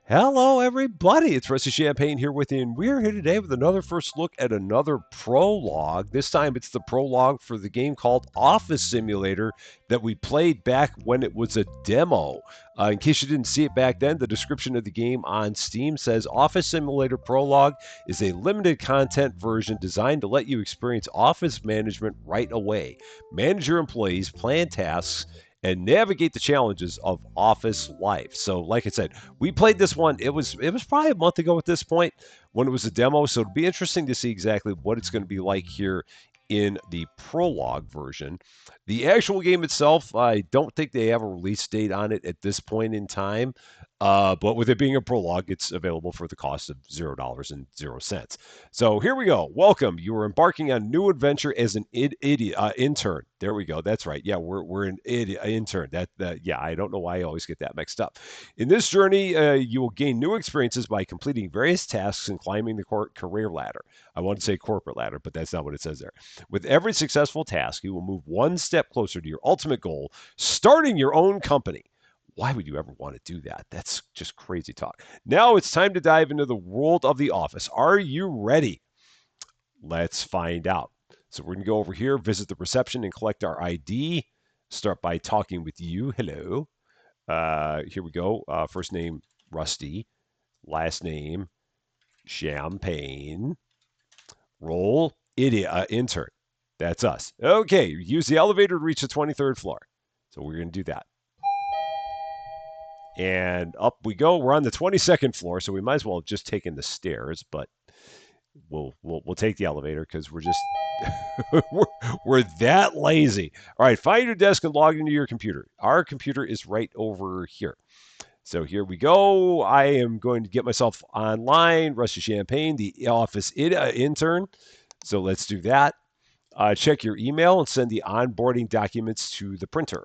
Hello, everybody. It's Rusty Champaign here with you, and we're here today with another first look at another prologue. This time it's the prologue for the game called Office Simulator that we played back when it was a demo. In case you didn't see it back then, the description of the game on Steam says Office Simulator Prologue is a limited content version designed to let you experience office management right away, manage your employees, plan tasks, and navigate the challenges of office life. So, like I said, we played this one. It was probably a month ago at this point when it was a demo. So it'll be interesting to see exactly what it's going to be like here in the prologue version. The actual game itself, I don't think they have a release date on it at this point in time. But with it being a prologue, it's available for the cost of $0.00. So here we go. Welcome. You are embarking on a new adventure as an intern. There we go. That's right. Yeah, we're an intern. Yeah. I don't know why I always get that mixed up. In this journey, you will gain new experiences by completing various tasks and climbing the career ladder. I want to say corporate ladder, but that's not what it says there. With every successful task, you will move one step closer to your ultimate goal, starting your own company. Why would you ever want to do that? That's just crazy talk. Now it's time to dive into the world of the office. Are you ready? Let's find out. So we're going to go over here, visit the reception, and collect our ID. Start by talking with you. Hello. Here we go. First name, Rusty. Last name, Champaign. Role, intern. That's us. Okay, use the elevator to reach the 23rd floor. So we're going to do that. And up we go. We're on the 22nd floor, so we might as well have just taken the stairs, but we'll take the elevator because we're just we're, we're that lazy. All right, find your desk and log into your computer. Our computer is right over here. So here we go. I am going to get myself online. Rusty Champagne, the office intern. So let's do that. Check your email and send the onboarding documents to the printer.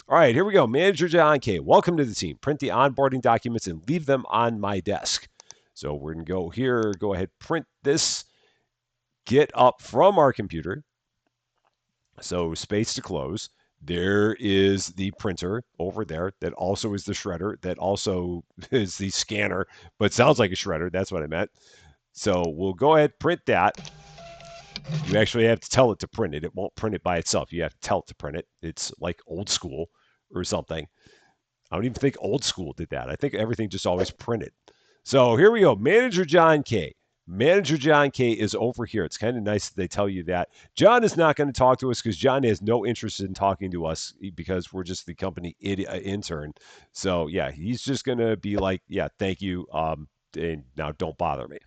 All right, here we go. Manager John K. Welcome to the team. Print the onboarding documents and leave them on my desk. So we're going to go here, go ahead, print this, get up from our computer. So space to close. There is the printer over there that also is the shredder, that also is the scanner, but sounds like a shredder. That's what I meant. So we'll go ahead, print that. You actually have to tell it to print it. It won't print it by itself. You have to tell it to print it. It's like old school or something. I don't even think old school did that. I think everything just always printed. So here we go. Manager John K. Manager John K is over here. It's kind of nice that they tell you that. John is not going to talk to us because John has no interest in talking to us because we're just the company intern. So yeah, he's just going to be like, yeah, thank you. And now don't bother me.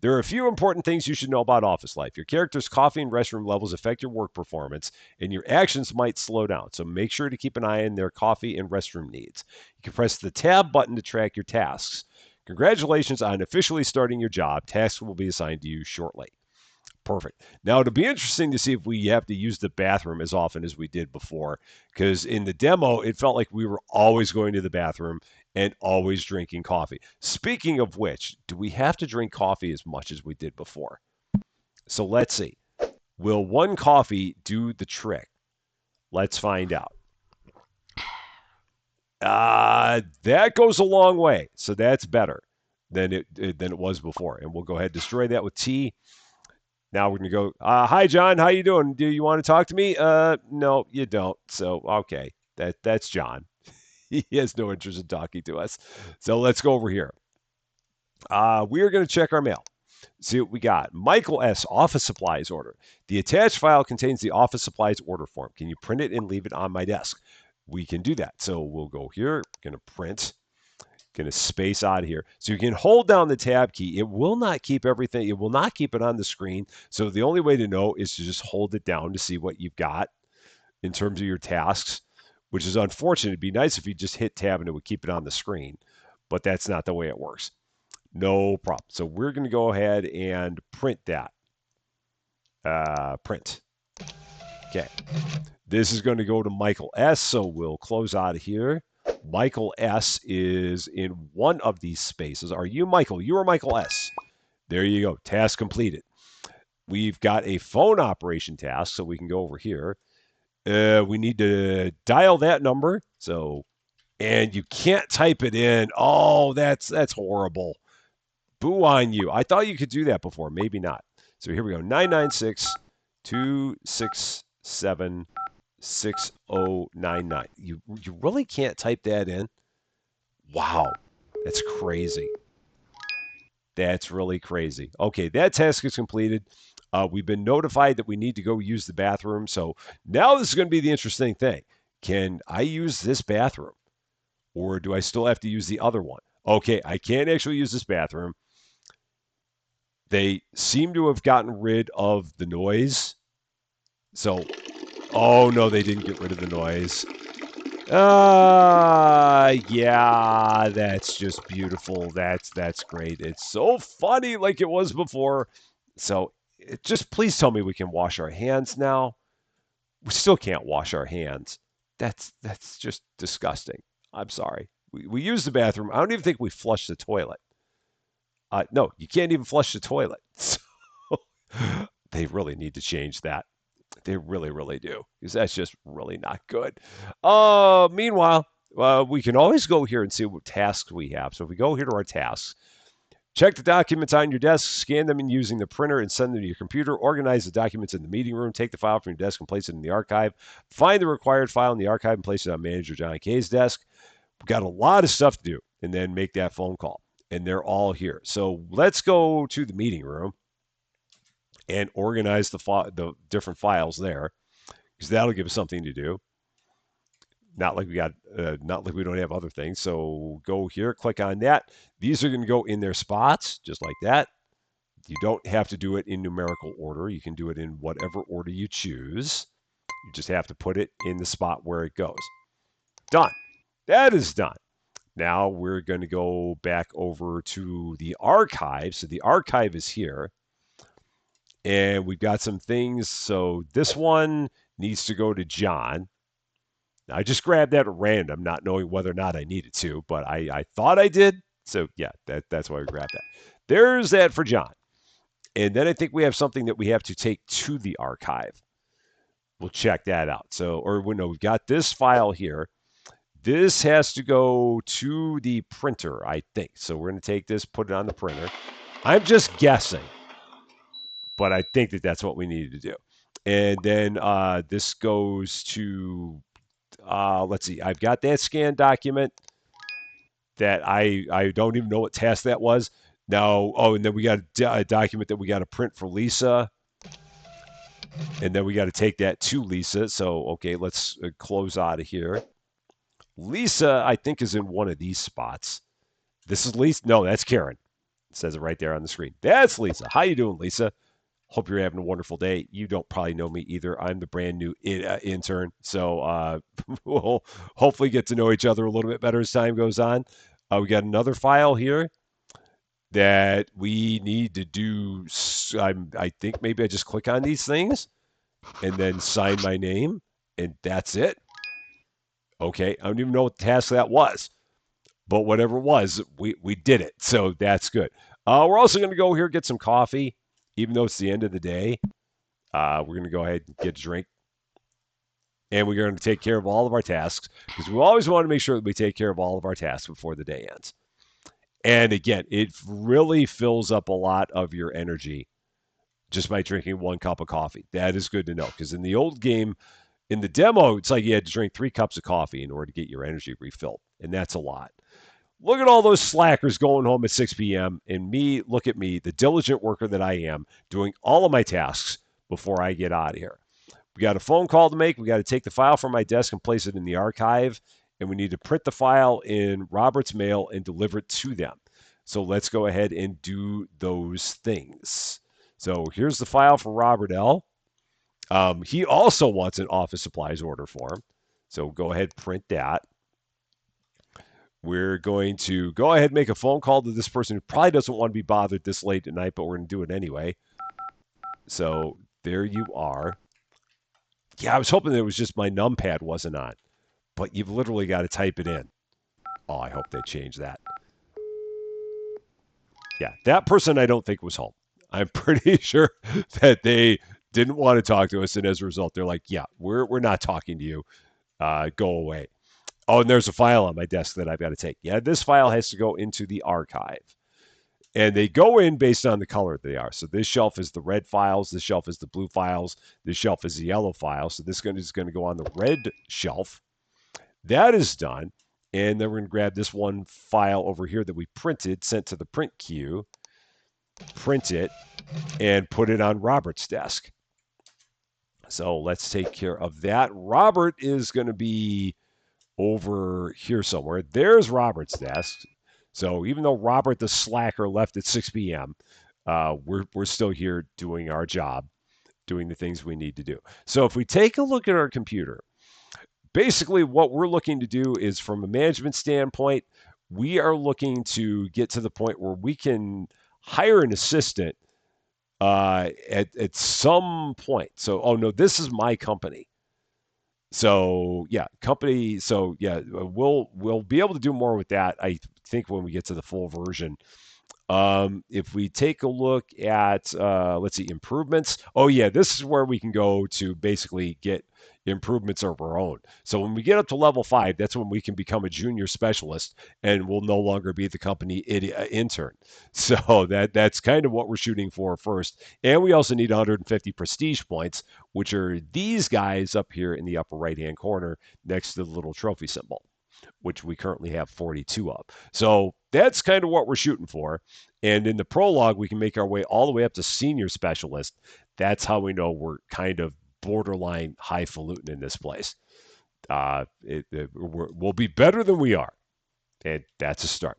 There are a few important things you should know about office life. Your character's coffee and restroom levels affect your work performance, and your actions might slow down. So make sure to keep an eye on their coffee and restroom needs. You can press the tab button to track your tasks. Congratulations on officially starting your job. Tasks will be assigned to you shortly. Perfect. Now, it'll be interesting to see if we have to use the bathroom as often as we did before, because in the demo, it felt like we were always going to the bathroom and always drinking coffee. Speaking of which, do we have to drink coffee as much as we did before? So let's see. Will one coffee do the trick? Let's find out. That goes a long way, so that's better than it was before. And we'll go ahead and destroy that with tea. Now we're gonna go. Hi, John. How you doing? Do you want to talk to me? No, you don't. So okay, that's John. He has no interest in talking to us. So let's go over here. We are going to check our mail. See what we got. Michael S. Office supplies order. The attached file contains the office supplies order form. Can you print it and leave it on my desk? We can do that. So we'll go here. Going to print. Going to space out here. So you can hold down the tab key. It will not keep everything. It will not keep it on the screen. So the only way to know is to just hold it down to see what you've got in terms of your tasks, which is unfortunate. It'd be nice if you just hit tab and it would keep it on the screen, but that's not the way it works. No problem. So we're going to go ahead and print that. Print. Okay. This is going to go to Michael S. So we'll close out of here. Michael S. is in one of these spaces. Are you Michael? You are Michael S. There you go. Task completed. We've got a phone operation task, so we can go over here. We need to dial that number. So and you can't type it in. Oh, that's horrible. Boo on you. I thought you could do that before. Maybe not. So here we go. 996-267-6099. You really can't type that in? Wow. That's crazy. That's really crazy. Okay, that task is completed. We've been notified that we need to go use the bathroom. So now this is going to be the interesting thing. Can I use this bathroom? Or do I still have to use the other one? Okay, I can't actually use this bathroom. They seem to have gotten rid of the noise. So, oh no, they didn't get rid of the noise. Yeah, that's just beautiful. That's great. It's so funny like it was before. So, just please tell me we can wash our hands now. We still can't wash our hands. That's just disgusting. I'm sorry. We use the bathroom. I don't even think we flush the toilet. No, you can't even flush the toilet. So they really need to change that. They really, really do, because that's just really not good. Meanwhile, we can always go here and see what tasks we have. So if we go here to our tasks, check the documents on your desk, scan them in using the printer, and send them to your computer. Organize the documents in the meeting room. Take the file from your desk and place it in the archive. Find the required file in the archive and place it on Manager John Kay's desk. We've got a lot of stuff to do, and then make that phone call. And they're all here. So let's go to the meeting room and organize the different files there, because that'll give us something to do. Not like we don't have other things. So go here, click on that. These are going to go in their spots, just like that. You don't have to do it in numerical order. You can do it in whatever order you choose. You just have to put it in the spot where it goes. Done. That is done. Now we're going to go back over to the archive. So the archive is here. And we've got some things. So this one needs to go to John. Now, I just grabbed that at random, not knowing whether or not I needed to, but I thought I did. So yeah, that's why we grabbed that. There's that for John. And then I think we have something that we have to take to the archive. We'll check that out. So, or no, we've got this file here. This has to go to the printer, I think. So we're going to take this, put it on the printer. I'm just guessing, but I think that that's what we needed to do. And then this goes to, let's see, I've got that scanned document that I don't even know what task that was. Now, oh, and then we got a document that we got to print for Lisa. And then we got to take that to Lisa. So, okay, let's close out of here. Lisa, I think, is in one of these spots. This is Lisa. No, that's Karen. It says it right there on the screen. That's Lisa. How you doing, Lisa? Hope you're having a wonderful day. You don't probably know me either. I'm the brand new intern. So we'll hopefully get to know each other a little bit better as time goes on. We got another file here that we need to do. I think maybe I just click on these things and then sign my name, and that's it. Okay, I don't even know what task that was, but whatever it was, we did it. So that's good. We're also going to go here get some coffee, even though it's the end of the day. We're going to go ahead and get a drink, and we're going to take care of all of our tasks, because we always want to make sure that we take care of all of our tasks before the day ends. And again, it really fills up a lot of your energy just by drinking one cup of coffee. That is good to know, because in the old game, in the demo, it's like you had to drink 3 cups of coffee in order to get your energy refilled, and that's a lot. Look at all those slackers going home at 6 p.m. and me, look at me, the diligent worker that I am, doing all of my tasks before I get out of here. We got a phone call to make. We got to take the file from my desk and place it in the archive, and we need to print the file in Robert's mail and deliver it to them. So let's go ahead and do those things. So here's the file for Robert L. He also wants an office supplies order form. So go ahead, print that. We're going to go ahead and make a phone call to this person who probably doesn't want to be bothered this late at night, but we're going to do it anyway. So there you are. Yeah, I was hoping that it was just my numpad wasn't on, but you've literally got to type it in. Oh, I hope they change that. Yeah, that person I don't think was home. I'm pretty sure that they didn't want to talk to us, and as a result, they're like, "Yeah, we're not talking to you. Go away." Oh, and there's a file on my desk that I've got to take. Yeah, this file has to go into the archive. And they go in based on the color they are. So this shelf is the red files, this shelf is the blue files, this shelf is the yellow files. So this is going to go on the red shelf. That is done. And then we're going to grab this one file over here that we printed, sent to the print queue, print it, and put it on Robert's desk. So let's take care of that. Robert is going to be over here somewhere. There's Robert's desk. So even though Robert the slacker left at 6 p.m., we're still here doing our job, doing the things we need to do. So if we take a look at our computer, basically what we're looking to do is from a management standpoint, we are looking to get to the point where we can hire an assistant at some point. So, oh no, this is my company. So yeah, company. So yeah, we'll be able to do more with that. I think when we get to the full version. If we take a look at let's see, improvements. Oh yeah, this is where we can go to basically get improvements of our own. So when we get up to level 5, that's when we can become a junior specialist and we'll no longer be the company intern. So that's kind of what we're shooting for first. And we also need 150 prestige points, which are these guys up here in the upper right hand corner next to the little trophy symbol, which we currently have 42 of. So that's kind of what we're shooting for. And in the prologue, we can make our way all the way up to senior specialist. That's how we know we're kind of borderline highfalutin in this place. We'll be better than we are. And that's a start.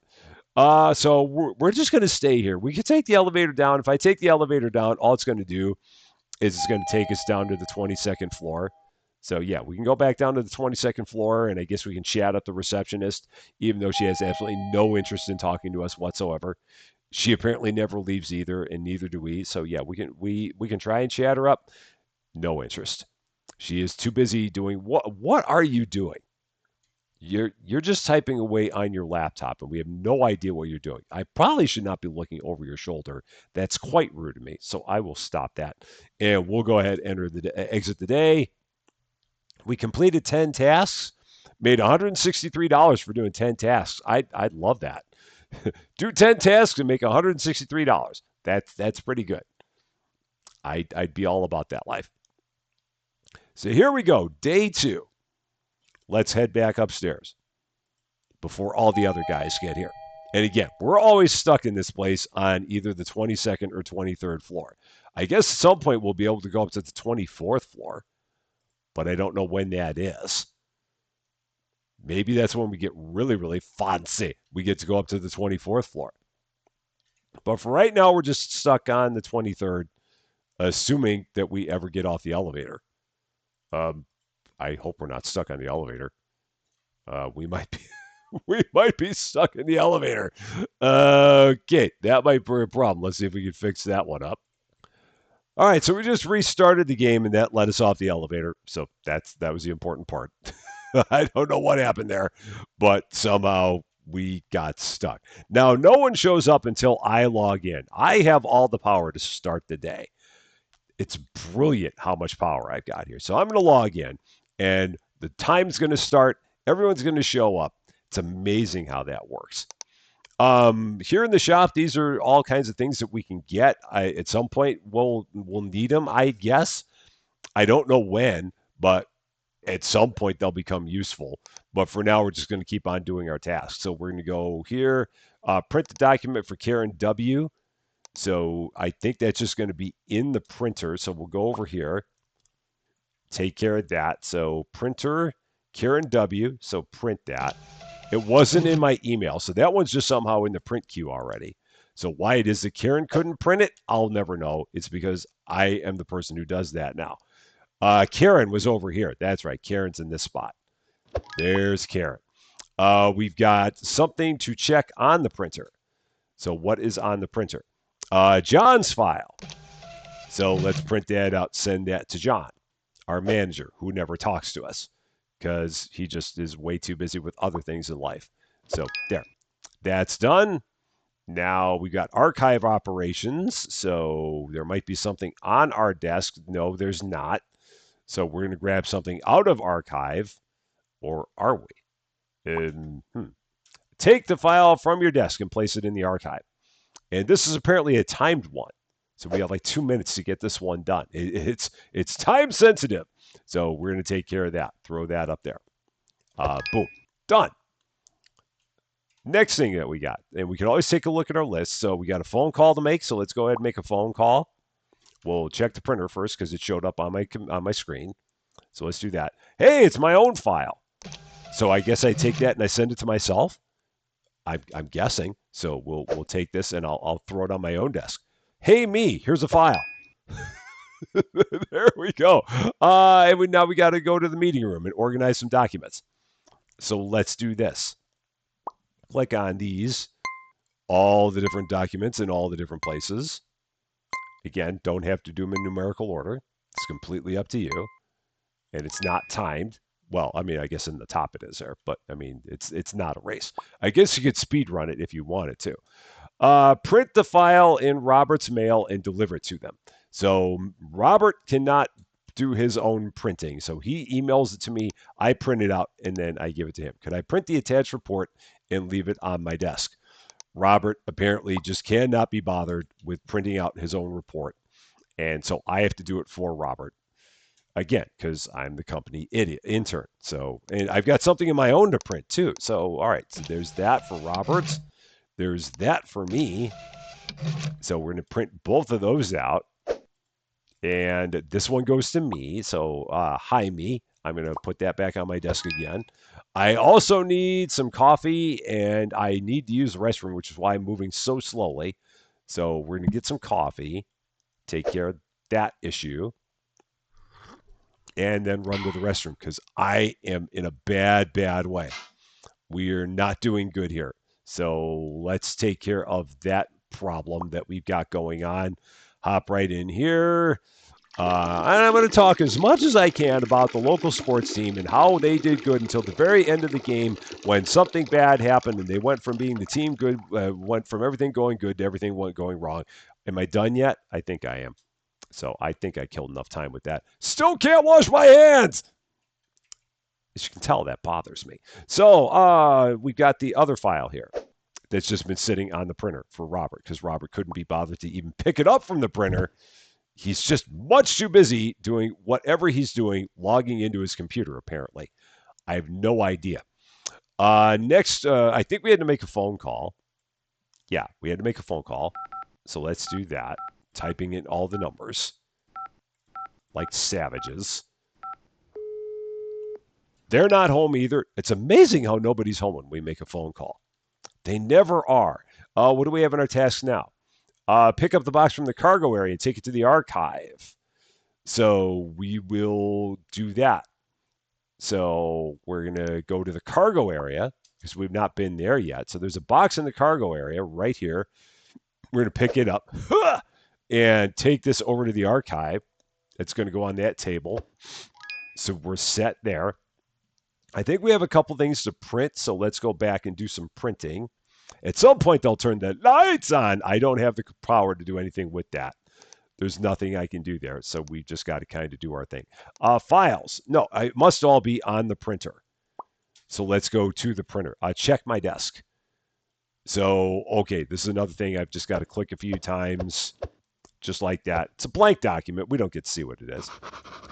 So we're just going to stay here. We can take the elevator down. If I take the elevator down, all it's going to do is it's going to take us down to the 22nd floor. So yeah, we can go back down to the 22nd floor, and I guess we can chat up the receptionist, even though she has absolutely no interest in talking to us whatsoever. She apparently never leaves either, and neither do we. So yeah, we can try and chat her up. No interest. She is too busy doing what? What are you doing? You're just typing away on your laptop, and we have no idea what you're doing. I probably should not be looking over your shoulder. That's quite rude of me. So I will stop that, and we'll go ahead and exit the day. We completed 10 tasks, made $163 for doing 10 tasks. I'd love that. Do 10 tasks and make $163. That's pretty good. I'd be all about that life. So here we go, day 2. Let's head back upstairs before all the other guys get here. And again, we're always stuck in this place on either the 22nd or 23rd floor. I guess at some point we'll be able to go up to the 24th floor, but I don't know when that is. Maybe that's when we get really, really fancy. We get to go up to the 24th floor. But for right now, we're just stuck on the 23rd, assuming that we ever get off the elevator. Um, I hope we're not stuck on the elevator. We might be. We might be stuck in the elevator. Okay, that might be a problem. Let's see if we can fix that one up. All right, so we just restarted the game, and that let us off the elevator. So that was the important part. I don't know what happened there, but somehow we got stuck. Now, no one shows up until I log in. I have all the power to start the day. It's brilliant how much power I've got here. So I'm going to log in, and the time's going to start. Everyone's going to show up. It's amazing how that works. Here in the shop, these are all kinds of things that we can get. At some point, we'll need them, I guess. I don't know when, but at some point they'll become useful. But for now, we're just going to keep on doing our tasks. So we're going to go here, print the document for Karen W. So I think that's just going to be in the printer. So we'll go over here, take care of that. So printer, Karen W. So print that. It wasn't in my email. So that one's just somehow in the print queue already. So why it is that Karen couldn't print it, I'll never know. It's because I am the person who does that now. Karen was over here. That's right. Karen's in this spot. There's Karen. We've got something to check on the printer. So what is on the printer? John's file. So let's print that out, send that to John, our manager, who never talks to us because he just is way too busy with other things in life. So there, that's done. Now we got archive operations. So there might be something on our desk. No, there's not. So we're going to grab something out of archive, or are we? And, take the file from your desk and place it in the archive. And this is apparently a timed one. So we have like 2 minutes to get this one done. It's time sensitive. So we're going to take care of that. Throw that up there. Boom. Done. Next thing that we got, and we can always take a look at our list. So we got a phone call to make. So let's go ahead and make a phone call. We'll check the printer first because it showed up on my screen. So let's do that. Hey, it's my own file. So I guess I take that and I send it to myself. I'm guessing. So we'll take this and I'll throw it on my own desk. Hey, me, here's a file. There we go. And now we got to go to the meeting room and organize some documents. So let's do this. Click on these, all the different documents in all the different places. Again, don't have to do them in numerical order. It's completely up to you. And it's not timed. Well, I mean, I guess in the top it is there, but I mean, it's not a race. I guess you could speed run it if you wanted to. Print the file in Robert's mail and deliver it to them. So Robert cannot do his own printing. So he emails it to me. I print it out and then I give it to him. Could I print the attached report and leave it on my desk? Robert apparently just cannot be bothered with printing out his own report. And so I have to do it for Robert. Again, because I'm the company intern. So, and I've got something of my own to print too. So, all right. So there's that for Robert. There's that for me. So we're going to print both of those out. And this one goes to me. So, hi, me. I'm going to put that back on my desk again. I also need some coffee and I need to use the restroom, which is why I'm moving so slowly. So we're going to get some coffee, take care of that issue, and then run to the restroom because I am in a bad, bad way. We're not doing good here. So let's take care of that problem that we've got going on. Hop right in here. And I'm going to talk as much as I can about the local sports team and how they did good until the very end of the game when something bad happened and they went from being the team good, went from everything going good to everything going wrong. Am I done yet? I think I am. So I think I killed enough time with that. Still can't wash my hands. As you can tell, that bothers me. So we've got the other file here that's just been sitting on the printer for Robert because Robert couldn't be bothered to even pick it up from the printer. He's just much too busy doing whatever he's doing, logging into his computer, apparently. I have no idea. Next, I think we had to make a phone call. Yeah, we had to make a phone call. So let's do that. Typing in all the numbers like savages. They're not home either. It's amazing how nobody's home when we make a phone call. They never are. What do we have in our tasks now? Pick up the box from the cargo area and take it to the archive. So we will do that. So we're going to go to the cargo area because we've not been there yet. So there's a box in the cargo area right here. We're going to pick it up and take this over to the archive. It's going to go on that table. So we're set there. I think we have a couple things to print, so let's go back and do some printing. At some point, they'll turn the lights on. I don't have the power to do anything with that. There's nothing I can do there, so we just got to kind of do our thing. Files. No, it must all be on the printer. So let's go to the printer. Check my desk. So, okay, this is another thing. I've just got to click a few times, just like that. It's a blank document. We don't get to see what it is.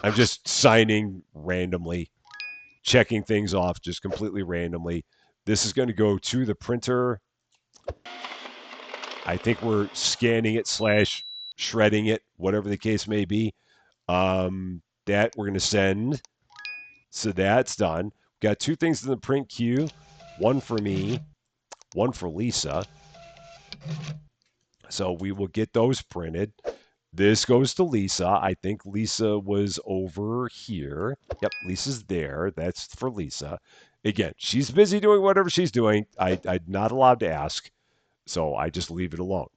I'm just signing randomly, checking things off just completely randomly. This is going to go to the printer. I think we're scanning it / shredding it, whatever the case may be. That we're going to send. So that's done. Got 2 things in the print queue. One for me, one for Lisa. So we will get those printed. This goes to Lisa. I think Lisa was over here. Yep, Lisa's there. That's for Lisa. Again, she's busy doing whatever she's doing. I'm not allowed to ask, so I just leave it alone.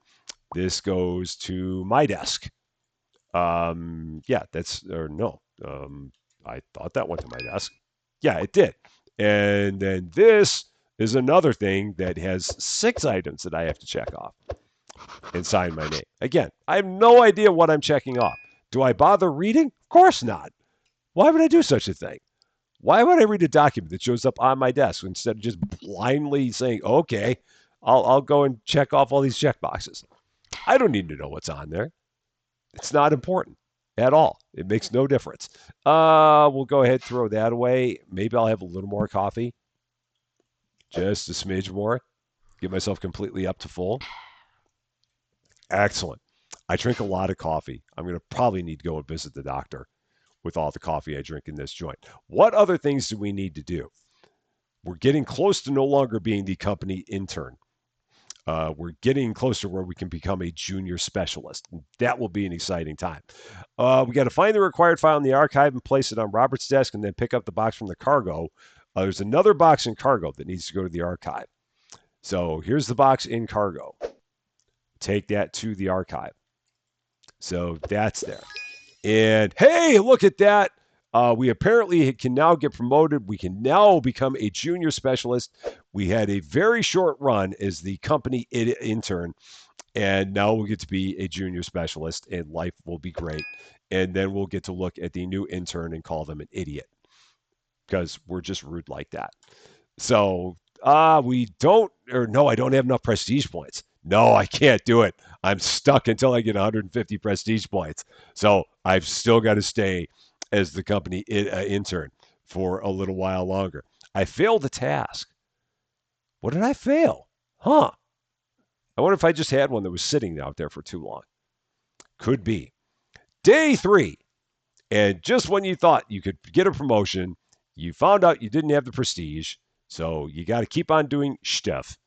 This goes to my desk. Yeah, that's, or no. I thought that went to my desk. Yeah, it did. And then this is another thing that has 6 items that I have to check off and sign my name. Again, I have no idea what I'm checking off. Do I bother reading? Of course not. Why would I do such a thing? Why would I read a document that shows up on my desk instead of just blindly saying, okay, I'll go and check off all these check boxes? I don't need to know what's on there. It's not important at all. It makes no difference. We'll go ahead and throw that away. Maybe I'll have a little more coffee, just a smidge more. Get myself completely up to full. Excellent. I drink a lot of coffee. I'm going to probably need to go and visit the doctor with all the coffee I drink in this joint. What other things do we need to do? We're getting close to no longer being the company intern. We're getting closer where we can become a junior specialist. That will be an exciting time. We got to find the required file in the archive and place it on Robert's desk and then pick up the box from the cargo. There's another box in cargo that needs to go to the archive. So here's the box in cargo. Take that to the archive. So that's there. And hey, look at that. We apparently can now get promoted. We can now become a junior specialist. We had a very short run as the company intern, and now we'll get to be a junior specialist, and life will be great. And then we'll get to look at the new intern and call them an idiot because we're just rude like that. So we don't, or no, I don't have enough prestige points. No, I can't do it. I'm stuck until I get 150 prestige points. So I've still got to stay as the company intern for a little while longer. I failed the task. What did I fail? Huh. I wonder if I just had one that was sitting out there for too long. Could be. Day 3. And just when you thought you could get a promotion, you found out you didn't have the prestige. So you got to keep on doing stuff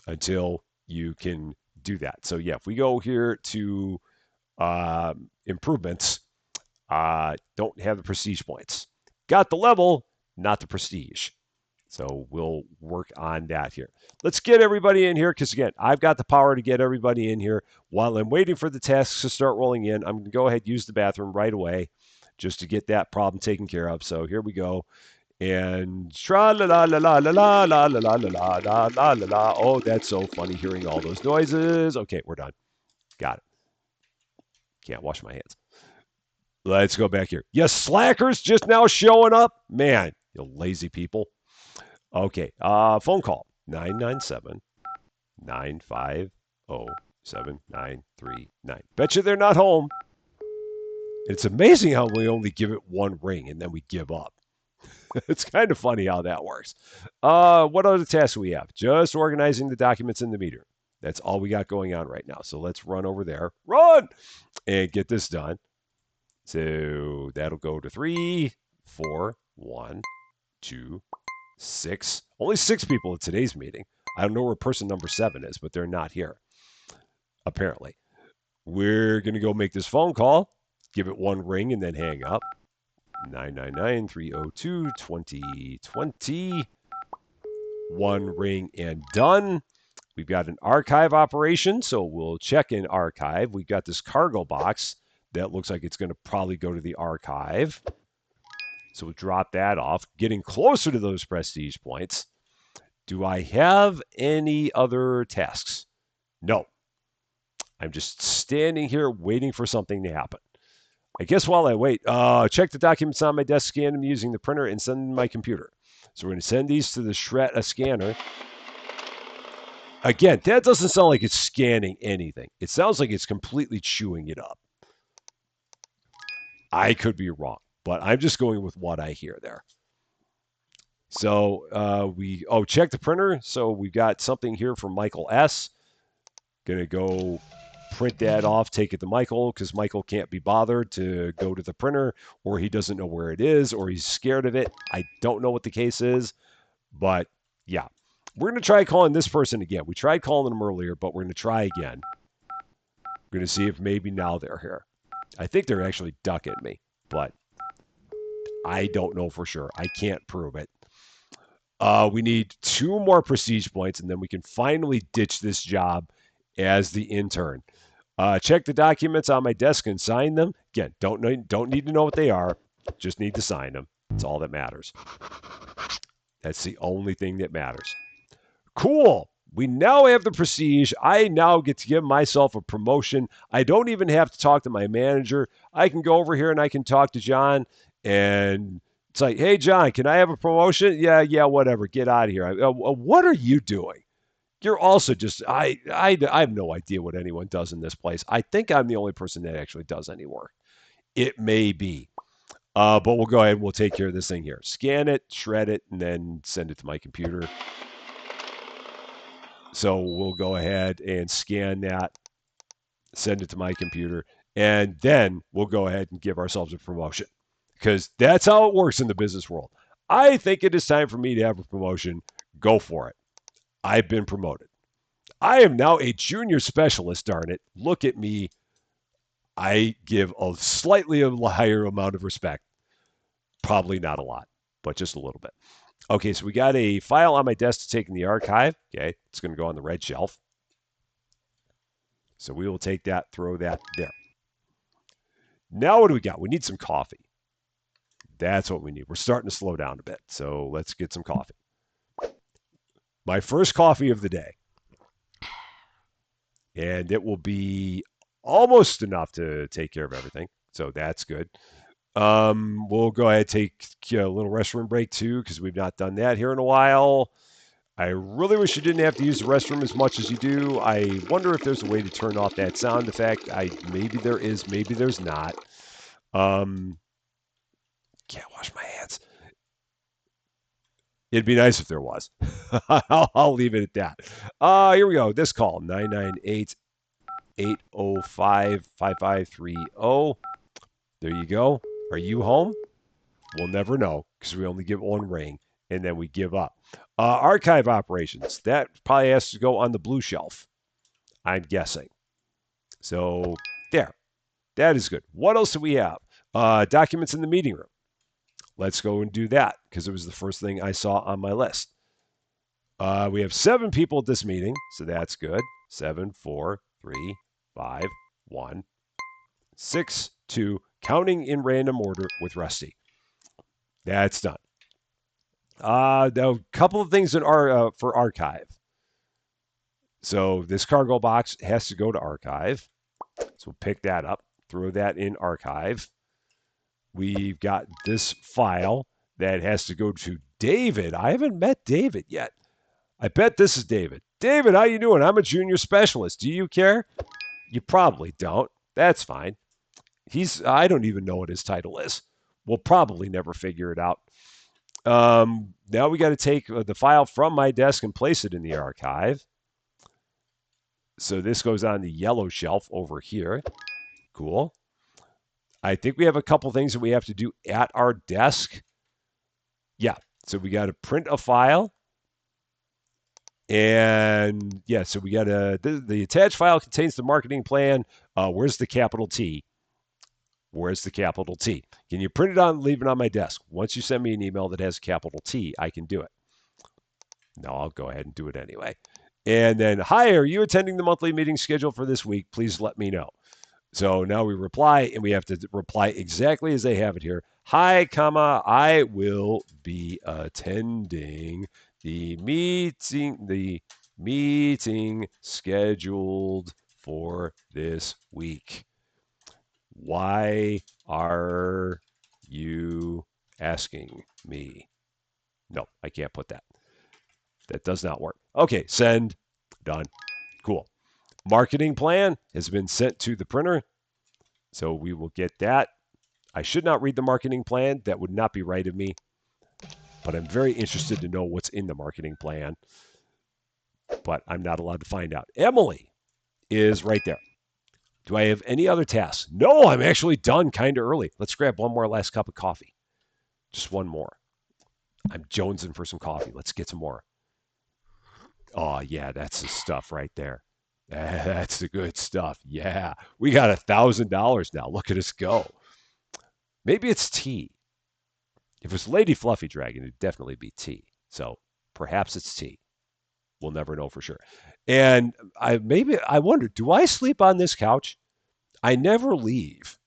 until you can do that. So yeah, if we go here to improvements, don't have the prestige points. Got the level, not the prestige. So we'll work on that here. Let's get everybody in here because, again, I've got the power to get everybody in here. While I'm waiting for the tasks to start rolling in, I'm going to go ahead and use the bathroom right away just to get that problem taken care of. So here we go. And tra la la la la la la la la la la la la la la. Oh, that's so funny hearing all those noises. Okay, we're done. Got it. Can't wash my hands. Let's go back here. Yes, slackers just now showing up. Man, you lazy people. Okay, phone call 997-950-7939. Bet you they're not home. It's amazing how we only give it one ring and then we give up. It's kind of funny how that works. What other tasks do we have? Just organizing the documents in the meter. That's all we got going on right now. So let's run over there. Run! And get this done. So that'll go to 3, 4, 1, 2, 6. Only 6 people at today's meeting. I don't know where person number 7 is, but they're not here, apparently. We're going to go make this phone call, give it one ring, and then hang up. 999-302-2020. One ring and done. We've got an archive operation, so we'll check in archive. We've got this cargo box that looks like it's going to probably go to the archive. So we'll drop that off. Getting closer to those prestige points. Do I have any other tasks? No. I'm just standing here waiting for something to happen. I guess while I wait, check the documents on my desk, scan them using the printer, and send them to my computer. So we're going to send these to the scanner. Again, that doesn't sound like it's scanning anything. It sounds like it's completely chewing it up. I could be wrong, but I'm just going with what I hear there. So check the printer. So we've got something here from Michael S. Going to go print that off, take it to Michael, because Michael can't be bothered to go to the printer, or he doesn't know where it is, or he's scared of it. I don't know what the case is, but yeah. We're going to try calling this person again. We tried calling them earlier, but we're going to try again. We're going to see if maybe now they're here. I think they're actually ducking me, but I don't know for sure. I can't prove it. We need 2 more prestige points, and then we can finally ditch this job as the intern. Check the documents on my desk and sign them. Again, don't need to know what they are. Just need to sign them. That's all that matters. That's the only thing that matters. Cool. We now have the prestige. I now get to give myself a promotion. I don't even have to talk to my manager. I can go over here and I can talk to John and It's like, hey, John, can I have a promotion? Yeah, whatever. Get out of here. What are you doing? You're also just, I have no idea what anyone does in this place. I think I'm the only person that actually does any work. It may be. But we'll go ahead and we'll take care of this thing here. Scan it, shred it, and then send it to my computer. So we'll go ahead and scan that, send it to my computer, and then we'll go ahead and give ourselves a promotion because that's how it works in the business world. I think it is time for me to have a promotion. Go for it. I've been promoted. I am now a junior specialist, darn it. Look at me. I give a slightly higher amount of respect. Probably not a lot, but just a little bit. Okay, so we got a file on my desk to take in the archive. Okay, it's going to go on the red shelf. So we will take that, throw that there. Now what do we got? We need some coffee. That's what we need. We're starting to slow down a bit. So let's get some coffee. My first coffee of the day. And it will be almost enough to take care of everything. So that's good. We'll go ahead and take a little restroom break too, because we've not done that here in a while. I really wish you didn't have to use the restroom as much as you do. I wonder if there's a way to turn off that sound effect. Maybe there is, maybe there's not. Can't wash my hands. It'd be nice if there was. I'll leave it at that. Here we go. This call 998-805-5530. There you go. Are you home? We'll never know because we only give one ring and then we give up. Archive operations. That probably has to go on the blue shelf, I'm guessing. So there. That is good. What else do we have? Documents in the meeting room. Let's go and do that because it was the first thing I saw on my list. We have 7 people at this meeting, so that's good. 7, 4, 3, 5, 1, 6, 2, counting in random order with Rusty. That's done. A couple of things for archive. So this cargo box has to go to archive. So we'll pick that up, throw that in archive. We've got this file that has to go to David. I haven't met David yet. I bet this is David. David, how you doing? I'm a junior specialist. Do you care? You probably don't. That's fine. I don't even know what his title is. We'll probably never figure it out. Now we got to take the file from my desk and place it in the archive. So this goes on the yellow shelf over here. Cool. I think we have a couple things that we have to do at our desk. Yeah. So we got to print a file. And yeah, so we got the attached file contains the marketing plan. Where's the capital T? Where's the capital T? Can you print it out and leave it on my desk? Once you send me an email that has a capital T, I can do it. No, I'll go ahead and do it anyway. And then, hi, are you attending the monthly meeting scheduled for this week? Please let me know. So now we reply, and we have to reply exactly as they have it here. Hi, comma, I will be attending the meeting scheduled for this week. Why are you asking me? No, I can't put that. That does not work. Okay, send. Done. Cool. Marketing plan has been sent to the printer. So we will get that. I should not read the marketing plan. That would not be right of me. But I'm very interested to know what's in the marketing plan. But I'm not allowed to find out. Emily is right there. Do I have any other tasks? No, I'm actually done kind of early. Let's grab one more last cup of coffee. Just one more. I'm jonesing for some coffee. Let's get some more. Oh, yeah, that's the stuff right there. That's the good stuff. Yeah, we got $1,000 now. Look at us go. Maybe it's tea. If it's Lady Fluffy Dragon, it'd definitely be tea. So perhaps it's tea. We'll never know for sure. And I wonder, do I sleep on this couch? I never leave.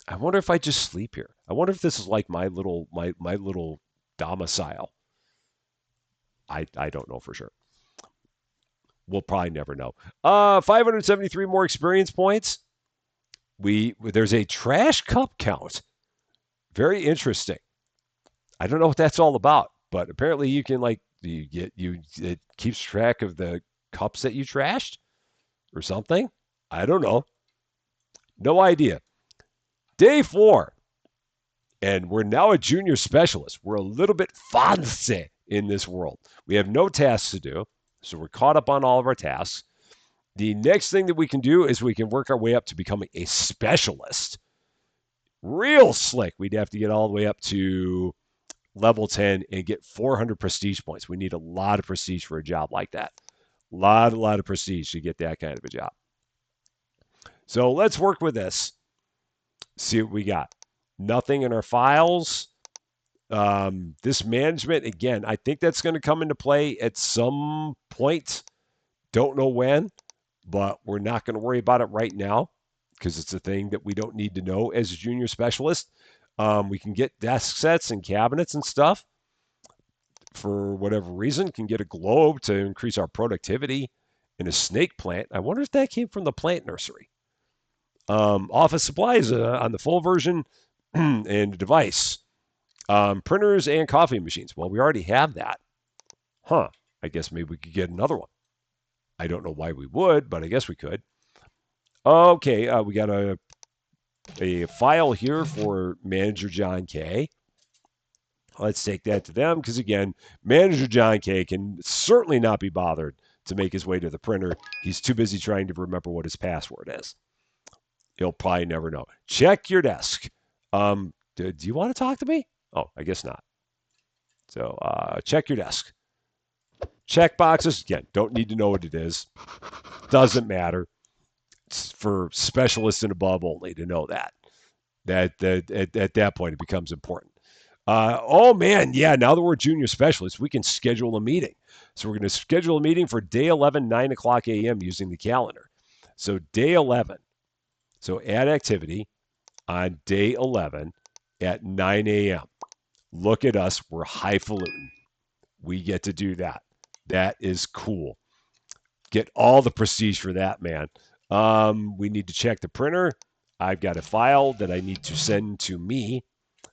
I wonder if I just sleep here. I wonder if this is like my little domicile. I don't know for sure. We'll probably never know. 573 more experience points. There's a trash cup count. Very interesting. I don't know what that's all about, but apparently you can like it keeps track of the cups that you trashed or something. I don't know. No idea. Day 4, and we're now a junior specialist. We're a little bit fancy in this world. We have no tasks to do, so we're caught up on all of our tasks. The next thing that we can do is we can work our way up to becoming a specialist. Real slick. We'd have to get all the way up to level 10 and get 400 prestige points. We need a lot of prestige for a job like that. A lot of prestige to get that kind of a job. So let's work with this. See what we got. Nothing in our files. This management, again, I think that's going to come into play at some point. Don't know when, but we're not going to worry about it right now because it's a thing that we don't need to know as a junior specialist. We can get desk sets and cabinets and stuff for whatever reason, can get a globe to increase our productivity in a snake plant. I wonder if that came from the plant nursery. Office supplies on the full version and a device. Printers and coffee machines. Well, we already have that. Huh. I guess maybe we could get another one. I don't know why we would, but I guess we could. Okay, we got a file here for Manager John K. Let's take that to them because, again, Manager John K can certainly not be bothered to make his way to the printer. He's too busy trying to remember what his password is. He'll probably never know. Check your desk. Do you want to talk to me? Oh, I guess not. So check your desk. Check boxes, again, don't need to know what it is. Doesn't matter. It's for specialists and above only to know that. At that point, it becomes important. Oh man, yeah. Now that we're junior specialists, we can schedule a meeting. So we're going to schedule a meeting for day 11, 9 o'clock a.m. using the calendar. So day 11. So add activity on day 11 at 9 a.m. Look at us. We're highfalutin. We get to do that. That is cool. Get all the prestige for that, man. We need to check the printer. I've got a file that I need to send to me.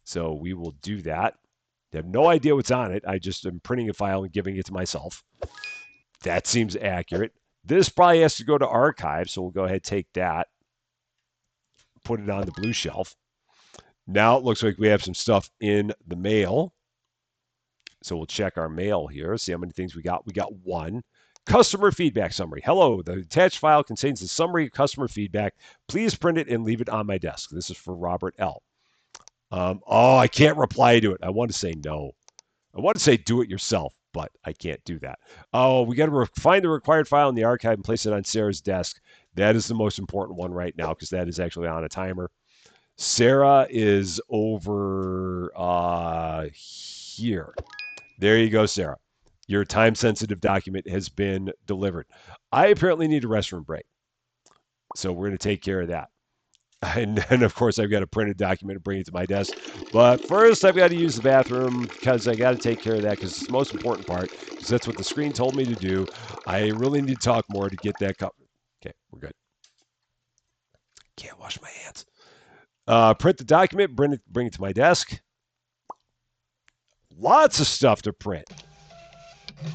So we will do that. I have no idea what's on it. I just am printing a file and giving it to myself. That seems accurate. This probably has to go to archive, so we'll go ahead and take that, put it on the blue shelf. Now it looks like we have some stuff in the mail. So we'll check our mail here, see how many things we got. We got 1. Customer feedback summary. Hello, the attached file contains a summary of customer feedback. Please print it and leave it on my desk. This is for Robert L. I can't reply to it. I want to say no. I want to say do it yourself, but I can't do that. Oh, we got to find the required file in the archive and place it on Sarah's desk. That is the most important one right now because that is actually on a timer. Sarah is over here. There you go, Sarah. Your time-sensitive document has been delivered. I apparently need a restroom break. So we're going to take care of that. And then, of course, I've got to print a document and bring it to my desk. But first, I've got to use the bathroom because I got to take care of that because it's the most important part because that's what the screen told me to do. I really need to talk more to get that covered. Okay, we're good. Can't wash my hands. Print the document, bring it to my desk. Lots of stuff to print.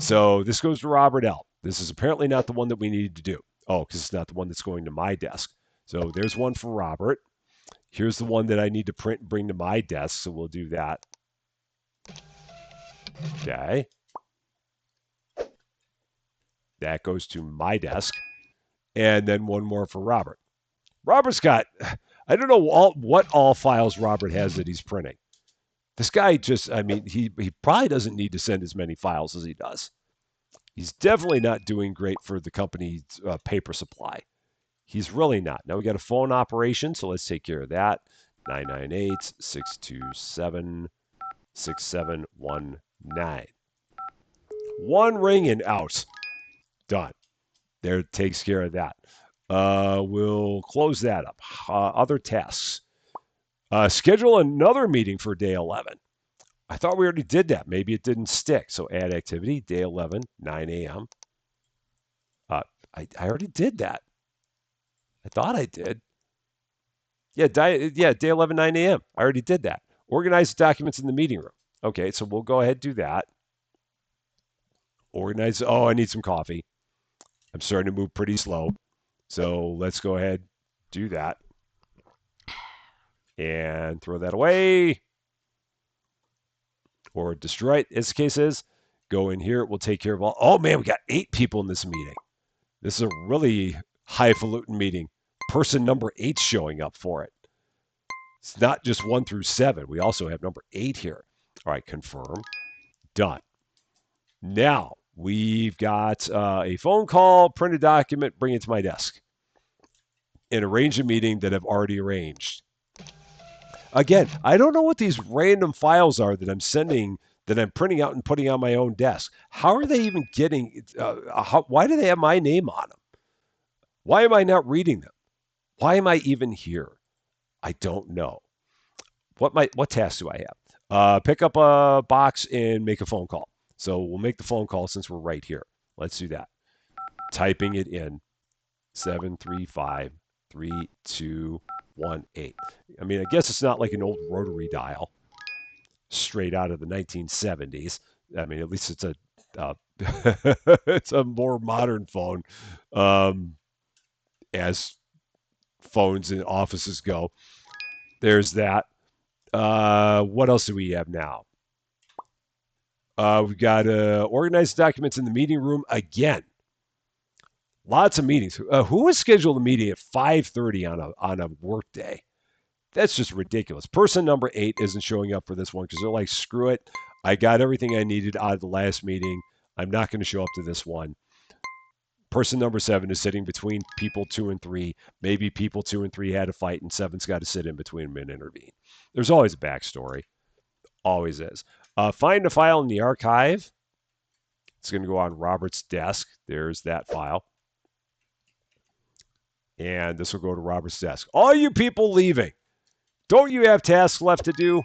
So this goes to Robert L. This is apparently not the one that we needed to do. Oh, because it's not the one that's going to my desk. So there's one for Robert. Here's the one that I need to print and bring to my desk. So we'll do that. Okay. That goes to my desk. And then one more for Robert. Robert's got, I don't know what all files Robert has that he's printing. This guy just, I mean, he probably doesn't need to send as many files as he does. He's definitely not doing great for the company's paper supply. He's really not. Now we got a phone operation, so let's take care of that. 998-627-6719. One ring and out. Done. There takes care of that. We'll close that up. Other tasks. Schedule another meeting for day 11. I thought we already did that. Maybe it didn't stick. So add activity, day 11, 9 a.m. I already did that. I thought I did. Yeah, day 11, 9 a.m. I already did that. Organize the documents in the meeting room. Okay, so we'll go ahead and do that. Organize. Oh, I need some coffee. I'm starting to move pretty slow. So let's go ahead, do that, and throw that away or destroy it, as the case is. Go in here. We'll take care of all. Oh, man, we got 8 people in this meeting. This is a really highfalutin meeting. Person number 8's showing up for it. It's not just 1 through 7. We also have number 8 here. All right, confirm. Done. Now, we've got a phone call, print a document, bring it to my desk, and arrange a meeting that I've already arranged. Again, I don't know what these random files are that I'm sending, that I'm printing out and putting on my own desk. How are they even getting, why do they have my name on them? Why am I not reading them? Why am I even here? I don't know. What task do I have? Pick up a box and make a phone call. So we'll make the phone call since we're right here. Let's do that. Typing it in 735-3218. I mean, I guess it's not like an old rotary dial straight out of the 1970s. I mean, at least it's a it's a more modern phone, as phones in offices go. There's that. What else do we have now? We've got organized documents in the meeting room again. Lots of meetings. Who has scheduled a meeting at 5:30 on a work day? That's just ridiculous. Person number 8 isn't showing up for this one because they're like, screw it. I got everything I needed out of the last meeting. I'm not going to show up to this one. Person number 7 is sitting between people 2 and 3. Maybe people 2 and 3 had a fight and 7's got to sit in between them and intervene. There's always a backstory. Always is. Find a file in the archive. It's going to go on Robert's desk. There's that file. And this will go to Robert's desk. All you people leaving, don't you have tasks left to do?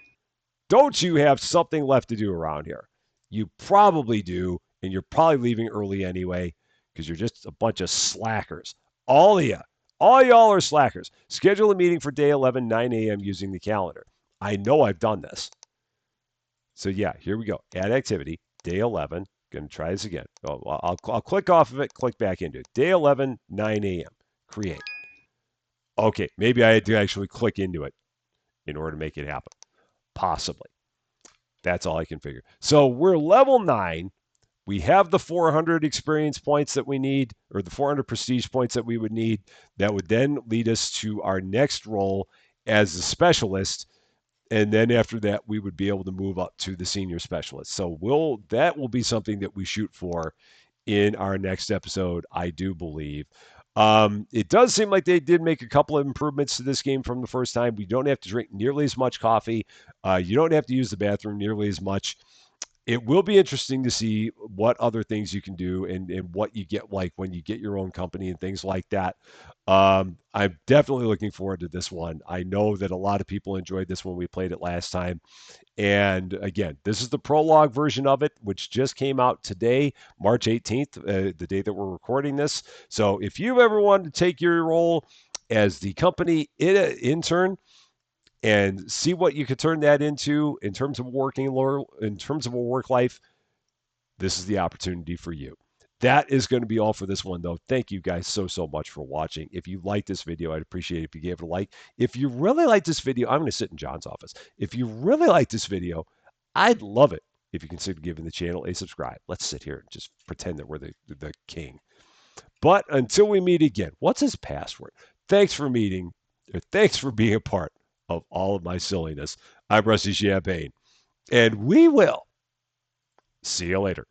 Don't you have something left to do around here? You probably do, and you're probably leaving early anyway because you're just a bunch of slackers. All of you. All y'all are slackers. Schedule a meeting for day 11, 9 a.m. using the calendar. I know I've done this. So yeah, here we go. Add activity, day 11. Going to try this again. Oh, I'll click off of it, click back into it. Day 11, 9 a.m. Create. Okay, maybe I had to actually click into it in order to make it happen. Possibly. That's all I can figure. So we're level 9. We have the 400 experience points that we need, or the 400 prestige points that we would need. That would then lead us to our next role as a specialist. And then after that, we would be able to move up to the senior specialist. So that will be something that we shoot for in our next episode, I do believe. It does seem like they did make a couple of improvements to this game from the first time. We don't have to drink nearly as much coffee. You don't have to use the bathroom nearly as much. It will be interesting to see what other things you can do and what you get like when you get your own company and things like that. I'm definitely looking forward to this one. I know that a lot of people enjoyed this when we played it last time. And again, this is the prologue version of it, which just came out today, March 18th, the day that we're recording this. So if you've ever wanted to take your role as the company intern and see what you could turn that into in terms of in terms of a work life, this is the opportunity for you. That is going to be all for this one, though. Thank you guys so much for watching. If you like this video, I'd appreciate it if you gave it a like. If you really like this video, I'm going to sit in John's office. If you really like this video, I'd love it if you consider giving the channel a subscribe. Let's sit here and just pretend that we're the king. But until we meet again, what's his password? Thanks for meeting, or thanks for being a part of all of my silliness. I'm Rusty Champaign, and we will see you later.